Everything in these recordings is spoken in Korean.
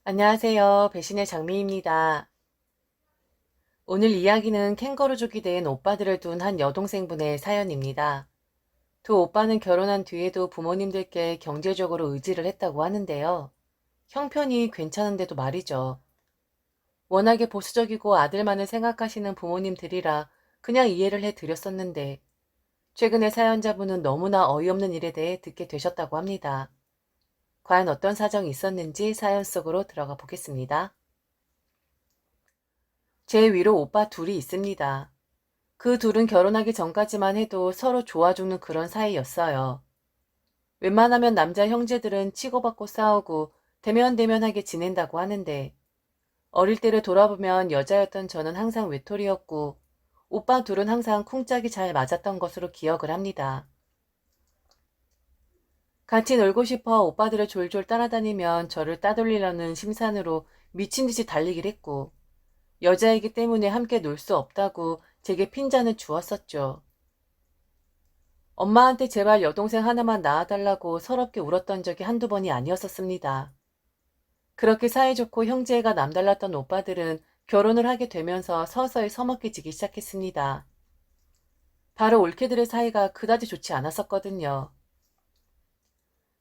안녕하세요. 배신의 장미입니다. 오늘 이야기는 캥거루족이 된 오빠들을 둔 한 여동생분의 사연입니다. 두 오빠는 결혼한 뒤에도 부모님들께 경제적으로 의지를 했다고 하는데요. 형편이 괜찮은데도 말이죠. 워낙에 보수적이고 아들만을 생각하시는 부모님들이라 그냥 이해를 해드렸었는데 최근에 사연자분은 너무나 어이없는 일에 대해 듣게 되셨다고 합니다. 과연 어떤 사정이 있었는지 사연 속으로 들어가 보겠습니다. 제 위로 오빠 둘이 있습니다. 그 둘은 결혼하기 전까지만 해도 서로 좋아 죽는 그런 사이였어요. 웬만하면 남자 형제들은 치고받고 싸우고 대면대면하게 지낸다고 하는데 어릴 때를 돌아보면 여자였던 저는 항상 외톨이였고 오빠 둘은 항상 쿵짝이 잘 맞았던 것으로 기억을 합니다. 같이 놀고 싶어 오빠들을 졸졸 따라다니면 저를 따돌리려는 심산으로 미친 듯이 달리기를 했고 여자이기 때문에 함께 놀 수 없다고 제게 핀잔을 주었었죠. 엄마한테 제발 여동생 하나만 낳아달라고 서럽게 울었던 적이 한두 번이 아니었었습니다. 그렇게 사이좋고 형제가 남달랐던 오빠들은 결혼을 하게 되면서 서서히 서먹해지기 시작했습니다. 바로 올케들의 사이가 그다지 좋지 않았었거든요.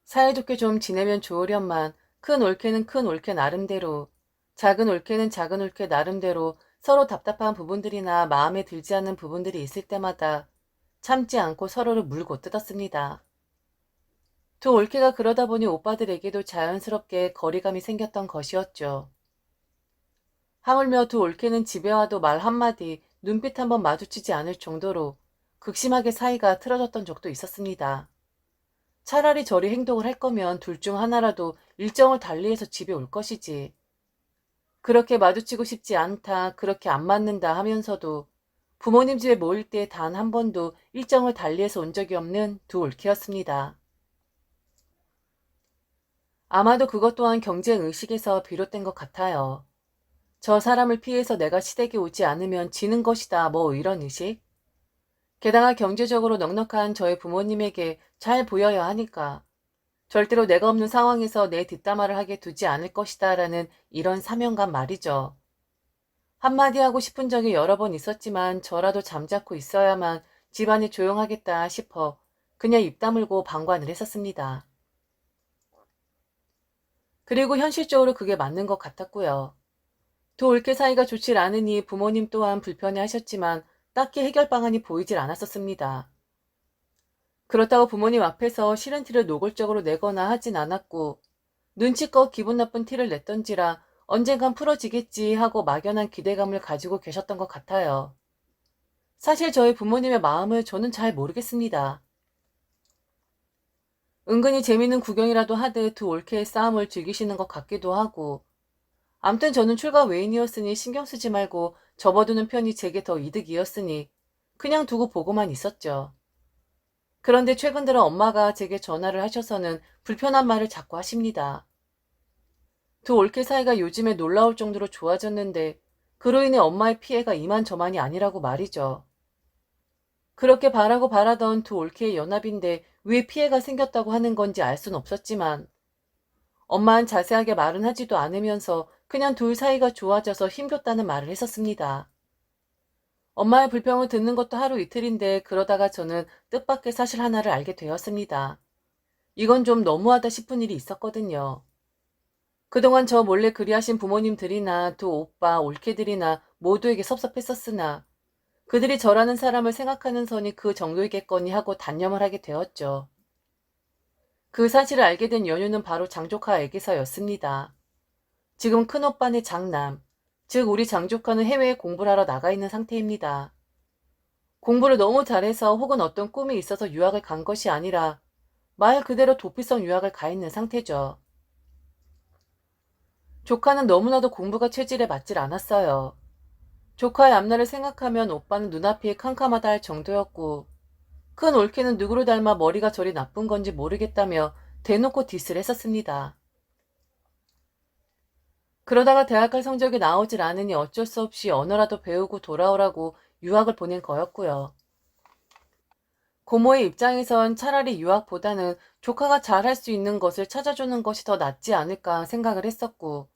사이좋게 좀 지내면 좋으련만 큰 올케는 큰 올케 나름대로, 작은 올케는 작은 올케 나름대로 서로 답답한 부분들이나 마음에 들지 않는 부분들이 있을 때마다 참지 않고 서로를 물고 뜯었습니다. 두 올케가 그러다 보니 오빠들에게도 자연스럽게 거리감이 생겼던 것이었죠. 하물며 두 올케는 집에 와도 말 한마디, 눈빛 한번 마주치지 않을 정도로 극심하게 사이가 틀어졌던 적도 있었습니다. 차라리 저리 행동을 할 거면 둘 중 하나라도 일정을 달리해서 집에 올 것이지. 그렇게 마주치고 싶지 않다, 그렇게 안 맞는다 하면서도 부모님 집에 모일 때 단 한 번도 일정을 달리해서 온 적이 없는 두 올케였습니다. 아마도 그것 또한 경쟁 의식에서 비롯된 것 같아요. 저 사람을 피해서 내가 시댁에 오지 않으면 지는 것이다, 뭐 이런 의식? 게다가 경제적으로 넉넉한 저의 부모님에게 잘 보여야 하니까 절대로 내가 없는 상황에서 내 뒷담화를 하게 두지 않을 것이다 라는 이런 사명감 말이죠. 한마디 하고 싶은 적이 여러 번 있었지만 저라도 잠자코 있어야만 집안이 조용하겠다 싶어 그냥 입 다물고 방관을 했었습니다. 그리고 현실적으로 그게 맞는 것 같았고요. 두 올케 사이가 좋질 않으니 부모님 또한 불편해하셨지만 딱히 해결 방안이 보이질 않았었습니다. 그렇다고 부모님 앞에서 싫은 티를 노골적으로 내거나 하진 않았고 눈치껏 기분 나쁜 티를 냈던지라 언젠간 풀어지겠지 하고 막연한 기대감을 가지고 계셨던 것 같아요. 사실 저희 부모님의 마음을 저는 잘 모르겠습니다. 은근히 재밌는 구경이라도 하듯 두 올케의 싸움을 즐기시는 것 같기도 하고 암튼 저는 출가 외인이었으니 신경 쓰지 말고 접어두는 편이 제게 더 이득이었으니 그냥 두고 보고만 있었죠. 그런데 최근 들어 엄마가 제게 전화를 하셔서는 불편한 말을 자꾸 하십니다. 두 올케 사이가 요즘에 놀라울 정도로 좋아졌는데 그로 인해 엄마의 피해가 이만저만이 아니라고 말이죠. 그렇게 바라고 바라던 두 올케의 연합인데 왜 피해가 생겼다고 하는 건지 알 순 없었지만 엄마는 자세하게 말은 하지도 않으면서 그냥 둘 사이가 좋아져서 힘겹다는 말을 했었습니다. 엄마의 불평을 듣는 것도 하루 이틀인데 그러다가 저는 뜻밖의 사실 하나를 알게 되었습니다. 이건 좀 너무하다 싶은 일이 있었거든요. 그동안 저 몰래 그리하신 부모님들이나 두 오빠, 올케들이나 모두에게 섭섭했었으나 그들이 저라는 사람을 생각하는 선이 그 정도이겠거니 하고 단념을 하게 되었죠. 그 사실을 알게 된 연유는 바로 장조카에게서였습니다. 지금 큰오빠네 장남, 즉 우리 장조카는 해외에 공부를 하러 나가 있는 상태입니다. 공부를 너무 잘해서 혹은 어떤 꿈이 있어서 유학을 간 것이 아니라 말 그대로 도피성 유학을 가 있는 상태죠. 조카는 너무나도 공부가 체질에 맞질 않았어요. 조카의 앞날을 생각하면 오빠는 눈앞이 캄캄하다 할 정도였고 큰 올케는 누구를 닮아 머리가 저리 나쁜 건지 모르겠다며 대놓고 디스를 했었습니다. 그러다가 대학 갈 성적이 나오질 않으니 어쩔 수 없이 언어라도 배우고 돌아오라고 유학을 보낸 거였고요. 고모의 입장에선 차라리 유학보다는 조카가 잘할 수 있는 것을 찾아주는 것이 더 낫지 않을까 생각을 했었고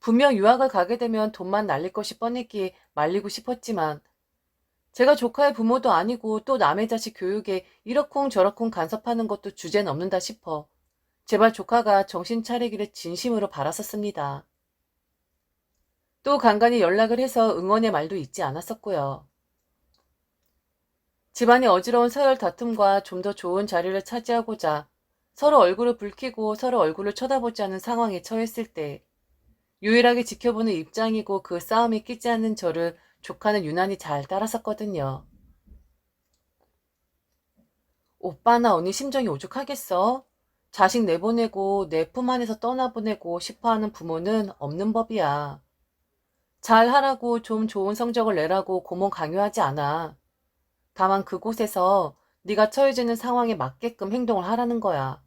분명 유학을 가게 되면 돈만 날릴 것이 뻔했기에 말리고 싶었지만 제가 조카의 부모도 아니고 또 남의 자식 교육에 이러쿵저러쿵 간섭하는 것도 주제 넘는다 싶어 제발 조카가 정신 차리기를 진심으로 바랐었습니다. 또 간간히 연락을 해서 응원의 말도 잊지 않았었고요. 집안이 어지러운 서열 다툼과 좀 더 좋은 자리를 차지하고자 서로 얼굴을 붉히고 서로 얼굴을 쳐다보지 않는 상황에 처했을 때 유일하게 지켜보는 입장이고 그 싸움에 끼지 않는 저를 조카는 유난히 잘 따랐었거든요. 오빠나 언니 심정이 오죽하겠어? 자식 내보내고 내 품 안에서 떠나보내고 싶어하는 부모는 없는 법이야. 잘하라고 좀 좋은 성적을 내라고 고모 강요하지 않아. 다만 그곳에서 네가 처해지는 상황에 맞게끔 행동을 하라는 거야.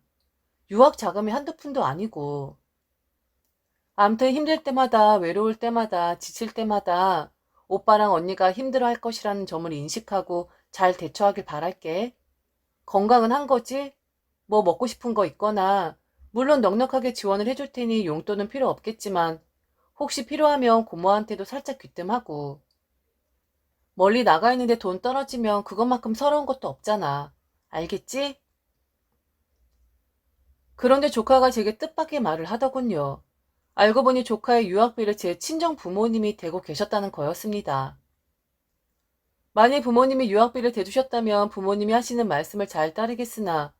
유학 자금이 한두 푼도 아니고. 암튼 힘들 때마다 외로울 때마다 지칠 때마다 오빠랑 언니가 힘들어할 것이라는 점을 인식하고 잘 대처하길 바랄게. 건강은 한 거지? 뭐 먹고 싶은 거 있거나 물론 넉넉하게 지원을 해줄 테니 용돈은 필요 없겠지만 혹시 필요하면 고모한테도 살짝 귀뜸하고 멀리 나가 있는데 돈 떨어지면 그것만큼 서러운 것도 없잖아. 알겠지? 그런데 조카가 제게 뜻밖의 말을 하더군요. 알고 보니 조카의 유학비를 제 친정 부모님이 대고 계셨다는 거였습니다. 만일 부모님이 유학비를 대주셨다면 부모님이 하시는 말씀을 잘 따르겠으나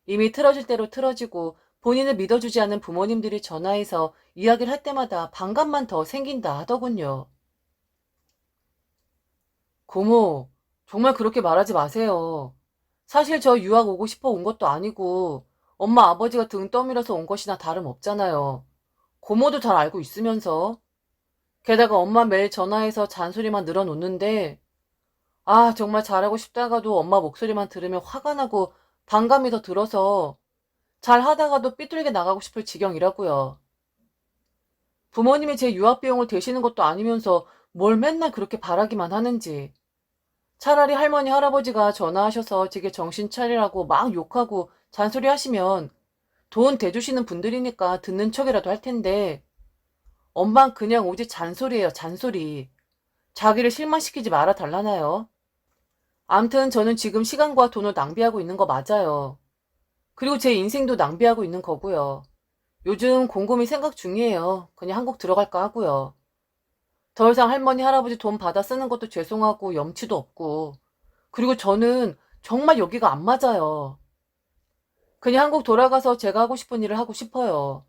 이미 틀어질 대로 틀어지고 본인을 믿어주지 않는 부모님들이 전화해서 이야기를 할 때마다 반감만 더 생긴다 하더군요. 고모, 정말 그렇게 말하지 마세요. 사실 저 유학 오고 싶어 온 것도 아니고 엄마 아버지가 등 떠밀어서 온 것이나 다름없잖아요. 고모도 잘 알고 있으면서. 게다가 엄마 매일 전화해서 잔소리만 늘어놓는데 정말 잘하고 싶다가도 엄마 목소리만 들으면 화가 나고 반감이 더 들어서 잘 하다가도 삐뚤게 나가고 싶을 지경이라고요. 부모님이 제 유학 비용을 대시는 것도 아니면서 뭘 맨날 그렇게 바라기만 하는지. 차라리 할머니 할아버지가 전화하셔서 제게 정신 차리라고 막 욕하고 잔소리 하시면 돈 대주시는 분들이니까 듣는 척이라도 할 텐데 엄만 그냥 오직 잔소리예요, 잔소리. 자기를 실망시키지 말아 달라나요? 암튼 저는 지금 시간과 돈을 낭비하고 있는 거 맞아요. 그리고 제 인생도 낭비하고 있는 거고요. 요즘 곰곰이 생각 중이에요. 그냥 한국 들어갈까 하고요. 더 이상 할머니 할아버지 돈 받아 쓰는 것도 죄송하고 염치도 없고 그리고 저는 정말 여기가 안 맞아요. 그냥 한국 돌아가서 제가 하고 싶은 일을 하고 싶어요.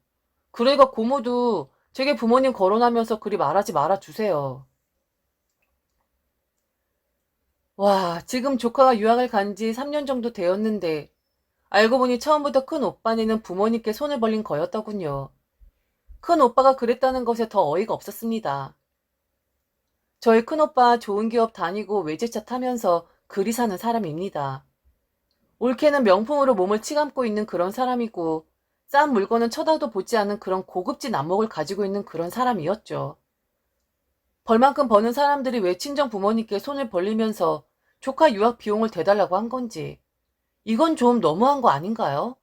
그러니까 고모도 제게 부모님 거론하면서 그리 말하지 말아주세요. 와, 지금 조카가 유학을 간지 3년 정도 되었는데 알고 보니 처음부터 큰 오빠네는 부모님께 손을 벌린 거였더군요. 큰 오빠가 그랬다는 것에 더 어이가 없었습니다. 저희 큰오빠 좋은 기업 다니고 외제차 타면서 그리 사는 사람입니다. 올케는 명품으로 몸을 치감고 있는 그런 사람이고 싼 물건은 쳐다도 보지 않는 그런 고급진 안목을 가지고 있는 그런 사람이었죠. 벌만큼 버는 사람들이 왜 친정 부모님께 손을 벌리면서 조카 유학 비용을 대달라고 한 건지 이건 좀 너무한 거 아닌가요?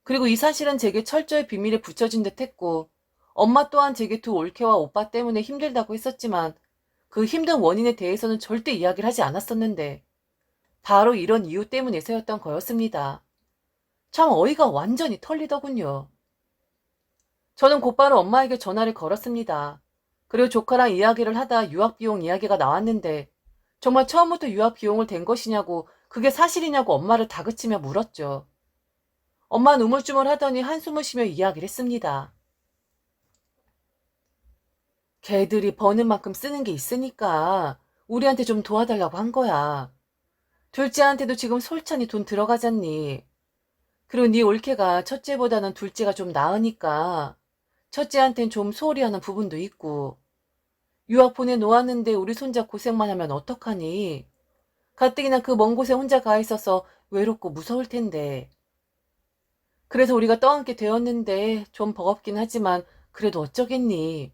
그리고 이 사실은 제게 철저히 비밀에 붙여진 듯 했고 엄마 또한 제게 두 올케와 오빠 때문에 힘들다고 했었지만 그 힘든 원인에 대해서는 절대 이야기를 하지 않았었는데 바로 이런 이유 때문에서였던 거였습니다. 참 어이가 완전히 털리더군요. 저는 곧바로 엄마에게 전화를 걸었습니다. 그리고 조카랑 이야기를 하다 유학 비용 이야기가 나왔는데 정말 처음부터 유학 비용을 댄 것이냐고 그게 사실이냐고 엄마를 다그치며 물었죠. 엄마는 우물쭈물하더니 한숨을 쉬며 이야기를 했습니다. 걔들이 버는 만큼 쓰는 게 있으니까 우리한테 좀 도와달라고 한 거야. 둘째한테도 지금 솔찬히 돈 들어가잖니. 그리고 네 올케가 첫째보다는 둘째가 좀 나으니까 첫째한텐 좀 소홀히 하는 부분도 있고 유학 보내놓았는데 우리 손자 고생만 하면 어떡하니. 가뜩이나 그 먼 곳에 혼자 가 있어서 외롭고 무서울 텐데. 그래서 우리가 떠안게 되었는데 좀 버겁긴 하지만 그래도 어쩌겠니.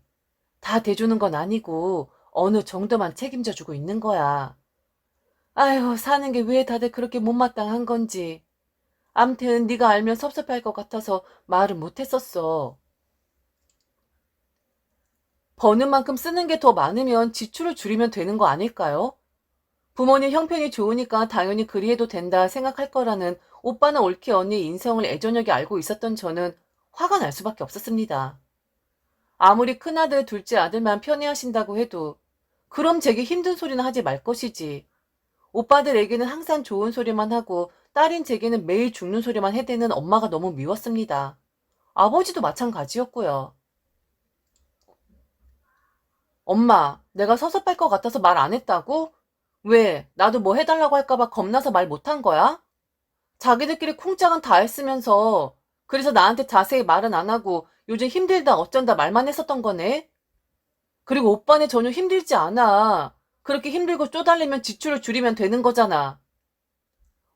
다 대주는 건 아니고 어느 정도만 책임져주고 있는 거야. 아휴, 사는 게 왜 다들 그렇게 못마땅한 건지. 암튼 네가 알면 섭섭할 것 같아서 말은 못했었어. 버는 만큼 쓰는 게 더 많으면 지출을 줄이면 되는 거 아닐까요? 부모님 형편이 좋으니까 당연히 그리해도 된다 생각할 거라는 오빠나 올케 언니의 인성을 애저녁에 알고 있었던 저는 화가 날 수밖에 없었습니다. 아무리 큰아들, 둘째 아들만 편애하신다고 해도 그럼 제게 힘든 소리는 하지 말 것이지. 오빠들에게는 항상 좋은 소리만 하고 딸인 제게는 매일 죽는 소리만 해대는 엄마가 너무 미웠습니다. 아버지도 마찬가지였고요. 엄마, 내가 서섭할 것 같아서 말 안 했다고? 왜? 나도 뭐 해달라고 할까봐 겁나서 말 못한 거야? 자기들끼리 콩짝은 다 했으면서 그래서 나한테 자세히 말은 안 하고 요즘 힘들다 어쩐다 말만 했었던 거네? 그리고 오빠네 전혀 힘들지 않아. 그렇게 힘들고 쪼달리면 지출을 줄이면 되는 거잖아.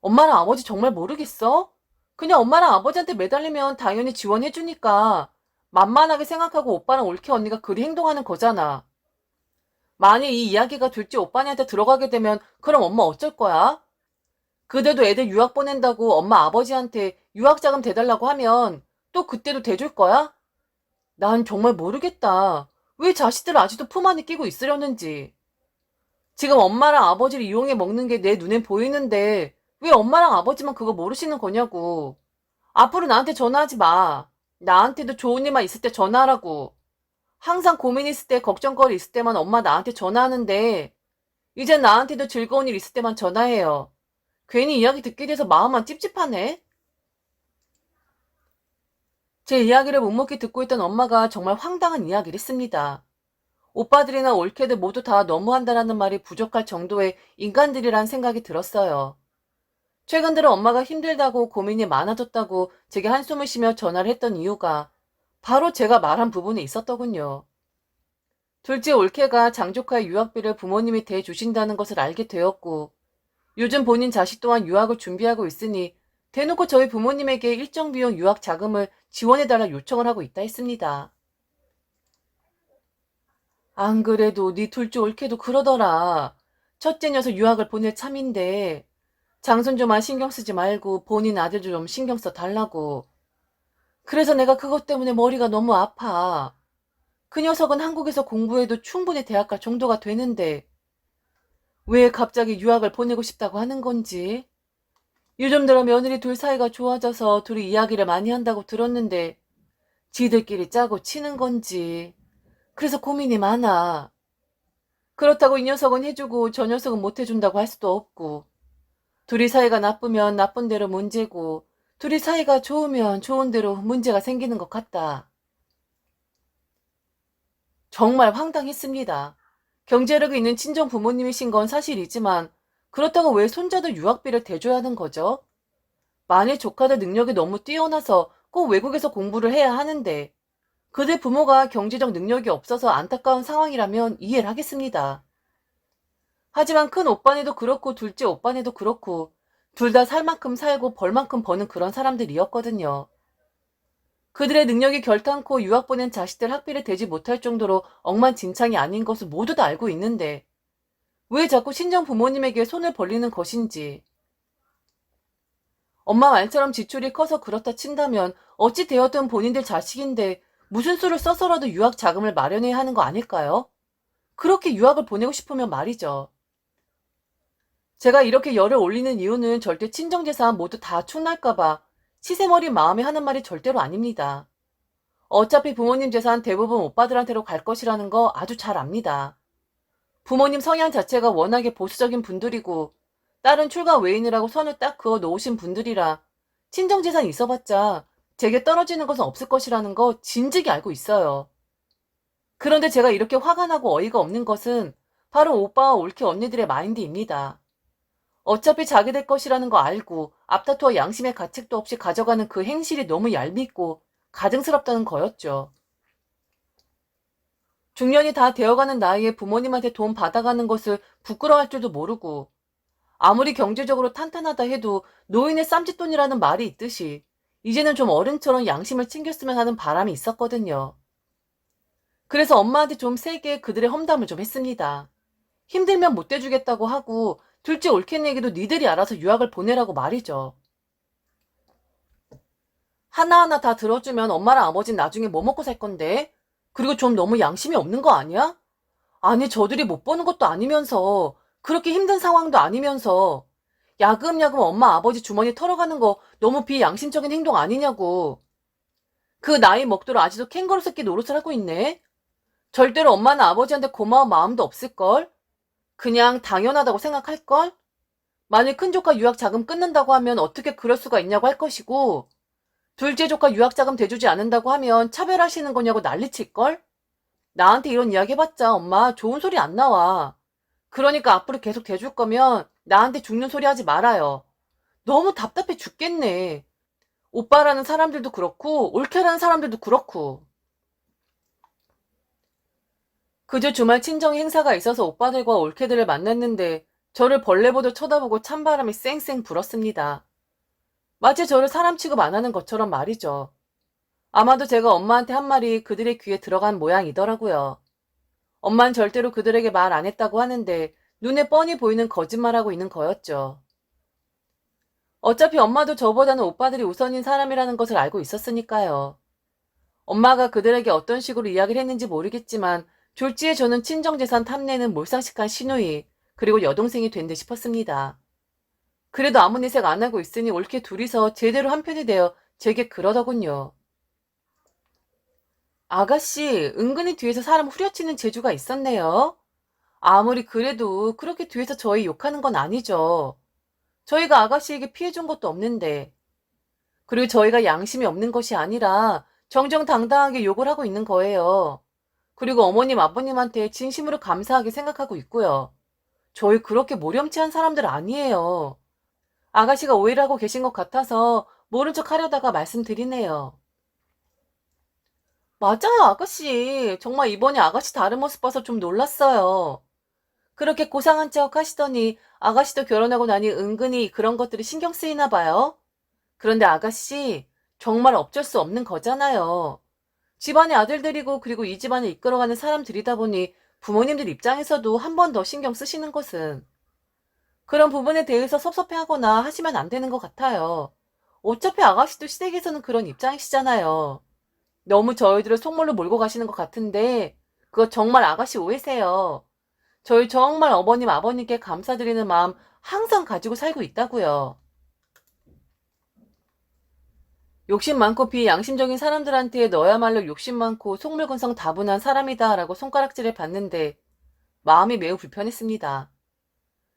엄마랑 아버지 정말 모르겠어? 그냥 엄마랑 아버지한테 매달리면 당연히 지원해주니까 만만하게 생각하고 오빠랑 올케 언니가 그리 행동하는 거잖아. 만약 이 이야기가 둘째 오빠네한테 들어가게 되면 그럼 엄마 어쩔 거야? 그대도 애들 유학 보낸다고 엄마 아버지한테 유학 자금 대달라고 하면 또 그때도 대줄 거야? 난 정말 모르겠다. 왜 자식들을 아직도 품 안에 끼고 있으려는지. 지금 엄마랑 아버지를 이용해 먹는 게 내 눈엔 보이는데 왜 엄마랑 아버지만 그거 모르시는 거냐고. 앞으로 나한테 전화하지 마. 나한테도 좋은 일만 있을 때 전화하라고. 항상 고민 있을 때 걱정거리 있을 때만 엄마 나한테 전화하는데 이제 나한테도 즐거운 일 있을 때만 전화해요. 괜히 이야기 듣게 돼서 마음만 찝찝하네. 제 이야기를 묵묵히 듣고 있던 엄마가 정말 황당한 이야기를 했습니다. 오빠들이나 올케들 모두 다 너무한다라는 말이 부족할 정도의 인간들이란 생각이 들었어요. 최근 들어 엄마가 힘들다고 고민이 많아졌다고 제게 한숨을 쉬며 전화를 했던 이유가 바로 제가 말한 부분에 있었더군요. 둘째 올케가 장조카의 유학비를 부모님이 대주신다는 것을 알게 되었고 요즘 본인 자식 또한 유학을 준비하고 있으니 대놓고 저희 부모님에게 일정 비용 유학 자금을 지원해달라 요청을 하고 있다 했습니다. 안 그래도 네 둘째 올케도 그러더라. 첫째 녀석 유학을 보낼 참인데 장손주만 신경 쓰지 말고 본인 아들도 좀 신경 써 달라고. 그래서 내가 그것 때문에 머리가 너무 아파. 그 녀석은 한국에서 공부해도 충분히 대학 갈 정도가 되는데 왜 갑자기 유학을 보내고 싶다고 하는 건지. 요즘 들어 며느리 둘 사이가 좋아져서 둘이 이야기를 많이 한다고 들었는데 지들끼리 짜고 치는 건지. 그래서 고민이 많아. 그렇다고 이 녀석은 해주고 저 녀석은 못 해준다고 할 수도 없고 둘이 사이가 나쁘면 나쁜 대로 문제고 둘이 사이가 좋으면 좋은 대로 문제가 생기는 것 같다. 정말 황당했습니다. 경제력이 있는 친정 부모님이신 건 사실이지만 그렇다고 왜 손자들 유학비를 대줘야 하는 거죠? 만일 조카들 능력이 너무 뛰어나서 꼭 외국에서 공부를 해야 하는데 그들 부모가 경제적 능력이 없어서 안타까운 상황이라면 이해를 하겠습니다. 하지만 큰 오빠네도 그렇고 둘째 오빠네도 그렇고 둘 다 살 만큼 살고 벌 만큼 버는 그런 사람들이었거든요. 그들의 능력이 결탄코 유학 보낸 자식들 학비를 대지 못할 정도로 억만진창이 아닌 것을 모두 다 알고 있는데 왜 자꾸 친정 부모님에게 손을 벌리는 것인지. 엄마 말처럼 지출이 커서 그렇다 친다면 어찌 되었든 본인들 자식인데 무슨 수를 써서라도 유학 자금을 마련해야 하는 거 아닐까요? 그렇게 유학을 보내고 싶으면 말이죠. 제가 이렇게 열을 올리는 이유는 절대 친정재산 모두 다 축날까봐 시세머리 마음에 하는 말이 절대로 아닙니다. 어차피 부모님 재산 대부분 오빠들한테로 갈 것이라는 거 아주 잘 압니다. 부모님 성향 자체가 워낙에 보수적인 분들이고 딸은 출가 외인이라고 선을 딱 그어 놓으신 분들이라 친정재산 있어봤자 제게 떨어지는 것은 없을 것이라는 거 진즉이 알고 있어요. 그런데 제가 이렇게 화가 나고 어이가 없는 것은 바로 오빠와 올케 언니들의 마인드입니다. 어차피 자기들 것이라는 거 알고 앞다투어 양심의 가책도 없이 가져가는 그 행실이 너무 얄밉고 가증스럽다는 거였죠. 중년이 다 되어가는 나이에 부모님한테 돈 받아가는 것을 부끄러워할 줄도 모르고 아무리 경제적으로 탄탄하다 해도 노인의 쌈짓돈이라는 말이 있듯이 이제는 좀 어른처럼 양심을 챙겼으면 하는 바람이 있었거든요. 그래서 엄마한테 좀 세게 그들의 험담을 좀 했습니다. 힘들면 못 대주겠다고 하고 둘째 올케 얘기도 니들이 알아서 유학을 보내라고 말이죠. 하나하나 다 들어주면 엄마랑 아버진 나중에 뭐 먹고 살 건데? 그리고 좀 너무 양심이 없는 거 아니야? 아니, 저들이 못 보는 것도 아니면서, 그렇게 힘든 상황도 아니면서, 야금야금 엄마 아버지 주머니 털어가는 거 너무 비양심적인 행동 아니냐고. 그 나이 먹도록 아직도 캥거루 새끼 노릇을 하고 있네. 절대로 엄마나 아버지한테 고마운 마음도 없을걸? 그냥 당연하다고 생각할걸? 만일 큰 조카 유학 자금 끊는다고 하면 어떻게 그럴 수가 있냐고 할 것이고, 둘째 조카 유학 자금 대주지 않는다고 하면 차별하시는 거냐고 난리칠걸? 나한테 이런 이야기 해봤자 엄마 좋은 소리 안 나와. 그러니까 앞으로 계속 대줄 거면 나한테 죽는 소리 하지 말아요. 너무 답답해 죽겠네. 오빠라는 사람들도 그렇고 올케라는 사람들도 그렇고. 그저 주말 친정 행사가 있어서 오빠들과 올케들을 만났는데 저를 벌레 보듯 쳐다보고 찬바람이 쌩쌩 불었습니다. 마치 저를 사람 취급 안 하는 것처럼 말이죠. 아마도 제가 엄마한테 한 말이 그들의 귀에 들어간 모양이더라고요. 엄만 절대로 그들에게 말 안 했다고 하는데 눈에 뻔히 보이는 거짓말하고 있는 거였죠. 어차피 엄마도 저보다는 오빠들이 우선인 사람이라는 것을 알고 있었으니까요. 엄마가 그들에게 어떤 식으로 이야기를 했는지 모르겠지만 졸지에 저는 친정재산 탐내는 몰상식한 시누이 그리고 여동생이 된 듯 싶었습니다. 그래도 아무 내색 안 하고 있으니 옳게 둘이서 제대로 한편이 되어 제게 그러더군요. 아가씨, 은근히 뒤에서 사람 후려치는 재주가 있었네요. 아무리 그래도 그렇게 뒤에서 저희 욕하는 건 아니죠. 저희가 아가씨에게 피해 준 것도 없는데. 그리고 저희가 양심이 없는 것이 아니라 정정당당하게 욕을 하고 있는 거예요. 그리고 어머님, 아버님한테 진심으로 감사하게 생각하고 있고요. 저희 그렇게 모렴치한 사람들 아니에요. 아가씨가 오해를 하고 계신 것 같아서 모른 척 하려다가 말씀드리네요. 맞아요, 아가씨. 정말 이번에 아가씨 다른 모습 봐서 좀 놀랐어요. 그렇게 고상한 척 하시더니 아가씨도 결혼하고 나니 은근히 그런 것들이 신경 쓰이나 봐요. 그런데 아가씨, 정말 어쩔 수 없는 거잖아요. 집안의 아들들이고 그리고 이 집안을 이끌어가는 사람들이다 보니 부모님들 입장에서도 한 번 더 신경 쓰시는 것은 그런 부분에 대해서 섭섭해하거나 하시면 안 되는 것 같아요. 어차피 아가씨도 시댁에서는 그런 입장이시잖아요. 너무 저희들을 속물로 몰고 가시는 것 같은데 그거 정말 아가씨 오해세요. 저희 정말 어머님 아버님께 감사드리는 마음 항상 가지고 살고 있다고요. 욕심 많고 비양심적인 사람들한테 너야말로 욕심 많고 속물건성 다분한 사람이다 라고 손가락질을 받는데 마음이 매우 불편했습니다.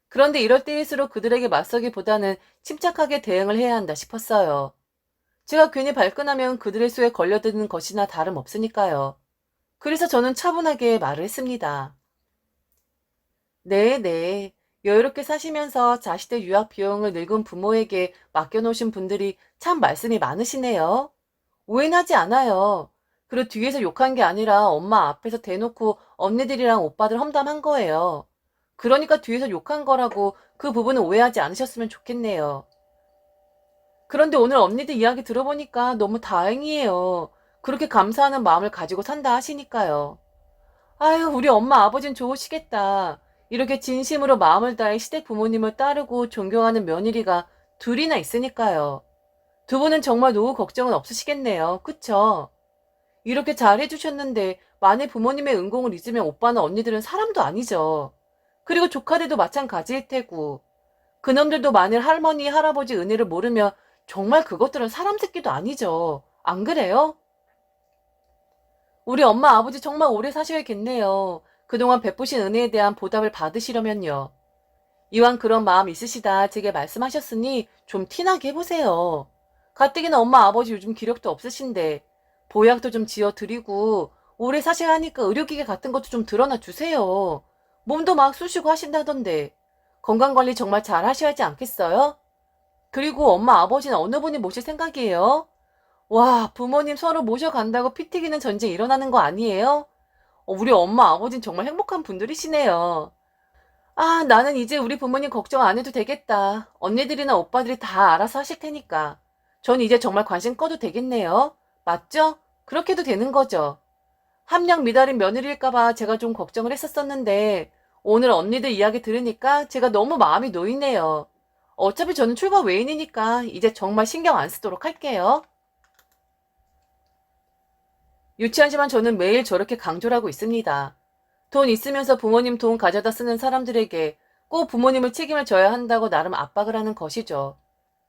그런데 이럴 때일수록 그들에게 맞서기보다는 침착하게 대응을 해야 한다 싶었어요. 제가 괜히 발끈하면 그들의 수에 걸려드는 것이나 다름없으니까요. 그래서 저는 차분하게 말을 했습니다. 네, 네. 여유롭게 사시면서 자식들 유학 비용을 늙은 부모에게 맡겨놓으신 분들이 참 말씀이 많으시네요. 오해는 하지 않아요. 그리고 뒤에서 욕한 게 아니라 엄마 앞에서 대놓고 언니들이랑 오빠들 험담한 거예요. 그러니까 뒤에서 욕한 거라고 그 부분은 오해하지 않으셨으면 좋겠네요. 그런데 오늘 언니들 이야기 들어보니까 너무 다행이에요. 그렇게 감사하는 마음을 가지고 산다 하시니까요. 아유, 우리 엄마 아버진 좋으시겠다. 이렇게 진심으로 마음을 다해 시댁 부모님을 따르고 존경하는 며느리가 둘이나 있으니까요. 두 분은 정말 노후 걱정은 없으시겠네요. 그쵸? 이렇게 잘 해주셨는데 만일 부모님의 은공을 잊으면 오빠나 언니들은 사람도 아니죠. 그리고 조카들도 마찬가지일 테고 그놈들도 만일 할머니, 할아버지 은혜를 모르면 정말 그것들은 사람 새끼도 아니죠. 안 그래요? 우리 엄마 아버지 정말 오래 사셔야겠네요. 그동안 베푸신 은혜에 대한 보답을 받으시려면요. 이왕 그런 마음 있으시다 제게 말씀하셨으니 좀 티나게 해보세요. 가뜩이나 엄마 아버지 요즘 기력도 없으신데 보약도 좀 지어드리고 오래 사셔야 하니까 의료기계 같은 것도 좀 드러나 주세요. 몸도 막 쑤시고 하신다던데 건강관리 정말 잘 하셔야 하지 않겠어요? 그리고 엄마 아버지는 어느 분이 모실 생각이에요? 와, 부모님 서로 모셔간다고 피 튀기는 전쟁 일어나는 거 아니에요? 우리 엄마 아버진 정말 행복한 분들이시네요. 아, 나는 이제 우리 부모님 걱정 안 해도 되겠다. 언니들이나 오빠들이 다 알아서 하실 테니까. 전 이제 정말 관심 꺼도 되겠네요. 맞죠? 그렇게 해도 되는 거죠. 함량 미달인 며느리일까봐 제가 좀 걱정을 했었었는데 오늘 언니들 이야기 들으니까 제가 너무 마음이 놓이네요. 어차피 저는 출가 외인이니까 이제 정말 신경 안 쓰도록 할게요. 유치하지만 저는 매일 저렇게 강조를 하고 있습니다. 돈 있으면서 부모님 돈 가져다 쓰는 사람들에게 꼭 부모님을 책임을 져야 한다고 나름 압박을 하는 것이죠.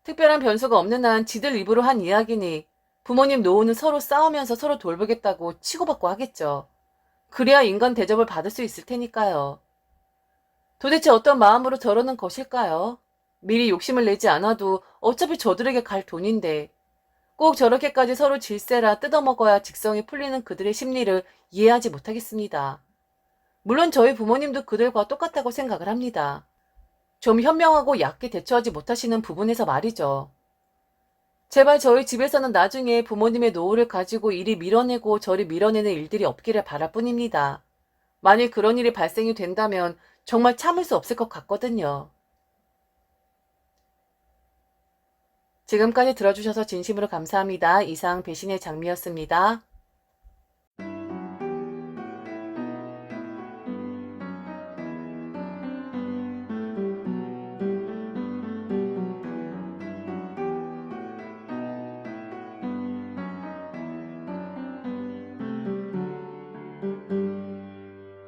특별한 변수가 없는 한 지들 입으로 한 이야기니 부모님 노후는 서로 싸우면서 서로 돌보겠다고 치고받고 하겠죠. 그래야 인간 대접을 받을 수 있을 테니까요. 도대체 어떤 마음으로 저러는 것일까요? 미리 욕심을 내지 않아도 어차피 저들에게 갈 돈인데 꼭 저렇게까지 서로 질세라 뜯어먹어야 직성이 풀리는 그들의 심리를 이해하지 못하겠습니다. 물론 저희 부모님도 그들과 똑같다고 생각을 합니다. 좀 현명하고 얕게 대처하지 못하시는 부분에서 말이죠. 제발 저희 집에서는 나중에 부모님의 노후를 가지고 이리 밀어내고 저리 밀어내는 일들이 없기를 바랄 뿐입니다. 만일 그런 일이 발생이 된다면 정말 참을 수 없을 것 같거든요. 지금까지 들어주셔서 진심으로 감사합니다. 이상 배신의 장미였습니다.